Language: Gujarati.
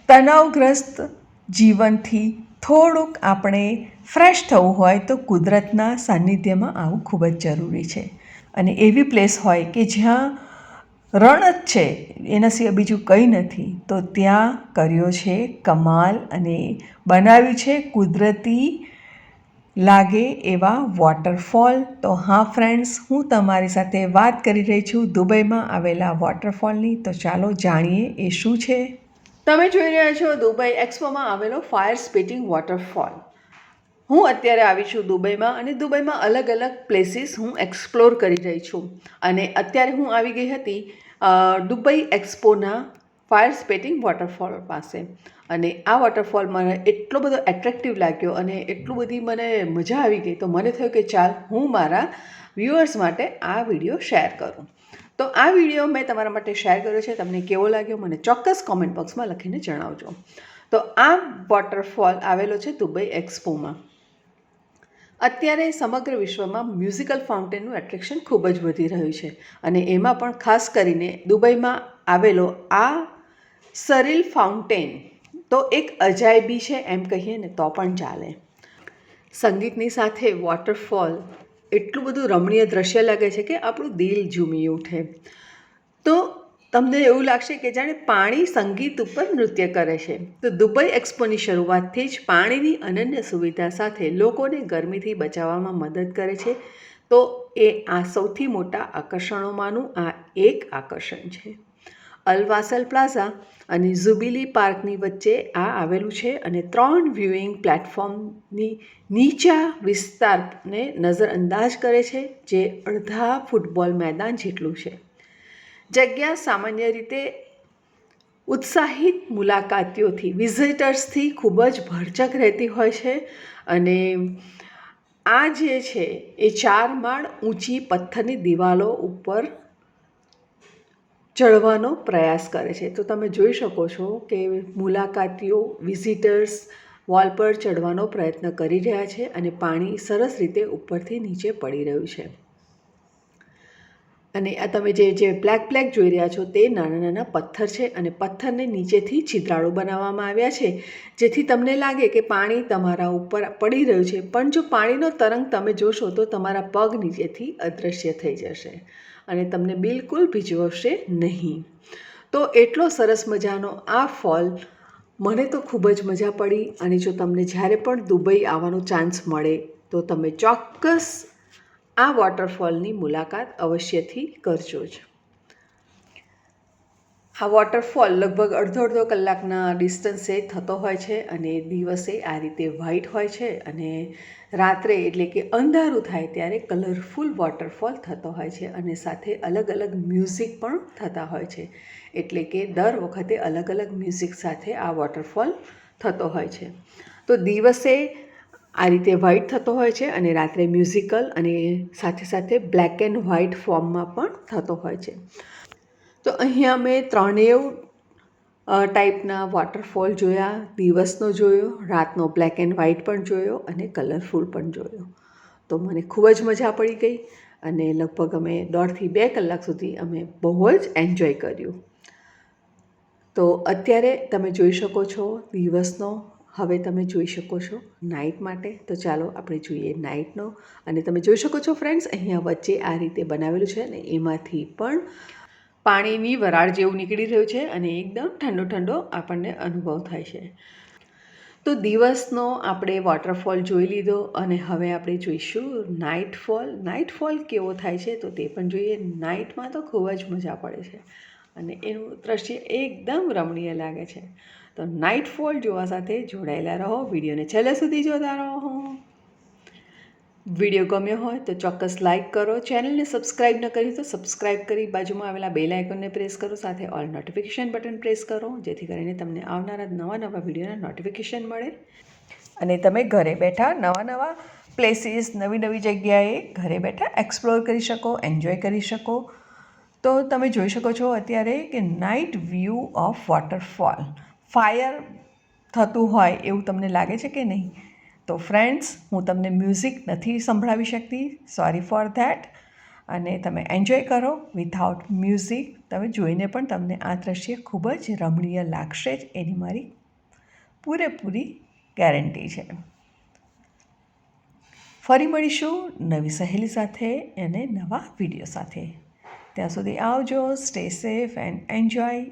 તણાવગ્રસ્ત જીવનથી થોડુંક આપણે ફ્રેશ થવું હોય તો કુદરતના સાનિધ્યમાં આવવું ખૂબ જ જરૂરી છે. અને એવી પ્લેસ હોય કે જ્યાં રણ જ છે, એના સિવાય બીજું કંઈ નથી, તો ત્યાં કર્યો છે કમાલ અને બનાવ્યું છે કુદરતી લાગે એવા વોટરફોલ. તો હા ફ્રેન્ડ્સ, હું તમારી સાથે વાત કરી રહી છું દુબઈમાં આવેલા વોટરફોલની. તો ચાલો જાણીએ એ શું છે. તમે જોઈ રહ્યા છો દુબઈ એક્સપોમાં આવેલો ફાયર સ્પીટિંગ વોટરફોલ. હું અત્યારે આવી છું દુબઈમાં, અને દુબઈમાં અલગ અલગ પ્લેસીસ હું એક્સપ્લોર કરી રહી છું. અને અત્યારે હું આવી ગઈ હતી દુબઈ એક્સપોના ફાયર સ્પીટિંગ વોટરફોલ પાસે. અને આ વોટરફોલ મને એટલો બધો એટ્રેક્ટિવ લાગ્યો અને એટલું બધી મને મજા આવી ગઈ, તો મને થયું કે ચાલ હું મારા વ્યૂઅર્સ માટે આ વિડીયો શેર કરું. તો આ વિડીયો મેં તમારા માટે શેર કર્યો છે. તમને કેવો લાગ્યો મને ચોક્કસ કોમેન્ટ બોક્સમાં લખીને જણાવજો. તો આ વોટરફોલ આવેલો છે દુબઈ એક્સપોમાં. અત્યારે સમગ્ર વિશ્વમાં મ્યુઝિકલ ફાઉન્ટેનનું એટ્રેક્શન ખૂબ જ વધી રહ્યું છે, અને એમાં પણ ખાસ કરીને દુબઈમાં આવેલો આ સરીલ ફાઉન્ટેન તો એક અજાયબી છે એમ કહીએ ને તો પણ ચાલે. સંગીતની સાથે વોટરફોલ એટલું બધું રમણીય દ્રશ્ય લાગે છે કે આપણું દિલ ઝૂમી ઉઠે. તો તમને એવું લાગશે કે જાણે પાણી સંગીત ઉપર નૃત્ય કરે છે. તો દુબઈ એક્સપોની શરૂઆતથી જ પાણીની અનન્ય સુવિધા સાથે લોકોને ગરમીથી બચાવવામાં મદદ કરે છે. તો એ આ સૌથી મોટા આકર્ષણોમાંનું આ એક આકર્ષણ છે. અલવાસલ પ્લાઝા અને ઝુબિલી પાર્કની વચ્ચે આ આવેલું છે, અને 3 વ્યુઇંગ પ્લેટફોર્મની નીચા વિસ્તારને નજરઅંદાજ કરે છે, જે અડધા ફૂટબોલ મેદાન જેટલું છે. જગ્યા સામાન્ય રીતે ઉત્સાહિત મુલાકાતીઓથી, વિઝિટર્સથી ખૂબ જ ભરચક રહેતી હોય છે. અને આ જે છે એ 4 માળ ઊંચી પથ્થરની દિવાલો ઉપર ચડવાનો પ્રયાસ કરે છે. તો તમે જોઈ શકો છો કે મુલાકાતીઓ, વિઝિટર્સ વોલ પર ચડવાનો પ્રયત્ન કરી રહ્યા છે, અને પાણી સરસ રીતે ઉપરથી નીચે પડી રહ્યું છે. અને આ તમે જે બ્લેક જોઈ રહ્યા છો તે નાના નાના પથ્થર છે, અને પથ્થરને નીચેથી છિદ્રાળુ બનાવવામાં આવ્યા છે, જેથી તમને લાગે કે પાણી તમારા ઉપર પડી રહ્યું છે. પણ જો પાણીનો તરંગ તમે જોશો તો તમારા પગ નીચેથી અદૃશ્ય થઈ જશે અને તમને બિલકુલ ભીજવશે નહીં. તો એટલો સરસ મજાનો આ ફોલ, મને તો ખૂબ જ મજા પડી. અને જો તમને જ્યારે પણ દુબઈ આવવાનો ચાન્સ મળે તો તમે ચોક્કસ આ વોટરફોલની મુલાકાત અવશ્યથી કરજો જ. આ વોટરફોલ લગભગ અડધો કલાકના ડિસ્ટન્સે થતો હોય છે, અને દિવસે આ રીતે વ્હાઇટ હોય છે, અને રાત્રે એટલે કે અંધારું થાય ત્યારે કલરફુલ વોટરફોલ થતો હોય છે, અને સાથે અલગ અલગ મ્યુઝિક પણ થતા હોય છે. એટલે કે દર વખતે અલગ અલગ મ્યુઝિક સાથે આ વોટરફોલ થતો હોય છે. તો દિવસે આ રીતે વ્હાઇટ થતો હોય છે, અને રાત્રે મ્યુઝિકલ અને સાથે સાથે બ્લેક એન્ડ વ્હાઇટ ફોર્મમાં પણ થતો હોય છે. તો અહીંયા મેં 3 ટાઈપના વોટરફોલ જોયા. દિવસનો જોયો, રાતનો બ્લેક એન્ડ વ્હાઇટ પણ જોયો, અને કલરફુલ પણ જોયો. તો મને ખૂબ જ મજા પડી ગઈ, અને લગભગ અમે 1.5 થી 2 કલાક સુધી અમે બહુ જ એન્જોય કર્યું. તો અત્યારે તમે જોઈ શકો છો દિવસનો, હવે તમે જોઈ શકો છો નાઇટ માટે. તો ચાલો આપણે જોઈએ નાઇટનો. અને તમે જોઈ શકો છો ફ્રેન્ડ્સ, અહીંયા વચ્ચે આ રીતે બનાવેલું છે, ને એમાંથી પણ પાણીની વરાળ જેવું નીકળી રહ્યું છે, અને એકદમ ઠંડો ઠંડો આપણને અનુભવ થાય છે. તો દિવસનો આપણે વોટરફોલ જોઈ લીધો, અને હવે આપણે જોઈશું નાઇટફોલ. નાઇટફોલ કેવો થાય છે તો તે પણ જોઈએ. નાઇટમાં તો ખૂબ જ મજા પડે છે, અને એનું દ્રશ્ય એકદમ રમણીય લાગે છે. તો નાઇટફોલ જોવા સાથે જોડાયેલા રહો, વિડીયોને છેલ્લે સુધી જોતા રહો. વિડીયો ગમ્યો હોય તો ચોક્કસ લાઇક કરો. ચેનલને સબસ્ક્રાઇબ ન કરી તો સબસ્ક્રાઇબ કરી બાજુમાં આવેલા બેલ આઇકોનને પ્રેસ કરો. સાથે ઓલ નોટિફિકેશન બટન પ્રેસ કરો, જેથી કરીને તમને આવનારા નવા વિડીયોના નોટિફિકેશન મળે, અને તમે ઘરે બેઠા નવા પ્લેસીસ, નવી જગ્યાએ ઘરે બેઠા એક્સપ્લોર કરી શકો, એન્જોય કરી શકો. તો તમે જોઈ શકો છો અત્યારે કે night view of waterfall, fire થતું હોય એવું તમને લાગે છે કે નહીં? તો ફ્રેન્ડ્સ, હું તમને મ્યુઝિક નથી સંભળાવી શકતી, સોરી ફોર ધેટ. અને તમે એન્જોય કરો વિથઆઉટ મ્યુઝિક. તમે જોઈને પણ તમને આ દ્રશ્ય ખૂબ જ રમણીય લાગશે જ, એની મારી પૂરેપૂરી ગેરંટી છે. ફરી મળીશું નવી સહેલી સાથે અને નવા વિડીયો સાથે. ત્યાં સુધી આવજો. Stay safe and enjoy